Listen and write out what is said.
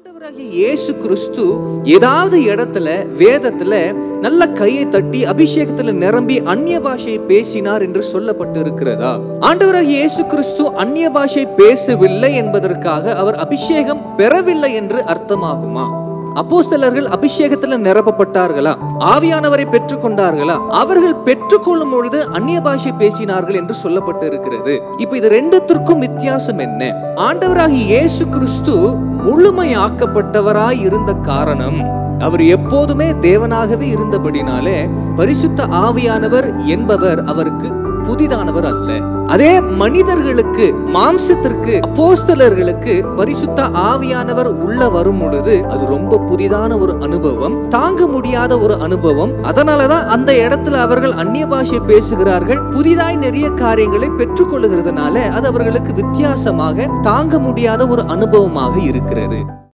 ஆண்டவராகிய இயேசு கிறிஸ்து ஏதாவது இடத்துல வேதத்துல நல்ல கையை தட்டி அபிஷேகத்துல நிரம்பி அந்நிய பாஷையை பேசினார் என்று சொல்லப்பட்டு இருக்கிறதா? ஆண்டவராகிய இயேசு கிறிஸ்து அந்நிய பாஷை பேசவில்லை என்பதற்காக அவர் அபிஷேகம் பெறவில்லை என்று அர்த்தமாகுமா? அப்போஸ்தலர்கள் அபிஷேகத்துல நிரப்பப்பட்டார்களா? ஆவியானவரை பெற்றுக்கொண்டார்களா? அவர்கள் பெற்றுக்கொள்ளும் பொழுது அந்நிய பாஷை பேசினார்கள் என்று சொல்லப்பட்டு இருக்கிறது. இப்ப இது ரெண்டுத்திற்கும் வித்தியாசம் என்ன? ஆண்டவராகிய இயேசு கிறிஸ்து முழுமையாக்கப்பட்டவராய் இருந்த காரணம், அவர் எப்போதுமே தேவனாகவே இருந்தபடினாலே பரிசுத்த ஆவியானவர் என்பவர் அவருக்கு புதிதானவர் அல்ல. அதே மனிதர்களுக்கு, மாம்சத்திற்கு, அப்போஸ்தலர்களுக்கு பரிசுத்த ஆவியானவர் உள்ள வரும் பொழுது அது ரொம்ப புதிதான ஒரு அனுபவம், தாங்க முடியாத ஒரு அனுபவம். அதனாலதான் அந்த இடத்துல அவர்கள் அந்நிய பாஷை பேசுகிறார்கள். புதிதாய் நிறைய காரியங்களை பெற்றுக் கொள்ளுகிறதுனால அது அவர்களுக்கு வித்தியாசமாக, தாங்க முடியாத ஒரு அனுபவமாக இருக்கிறது.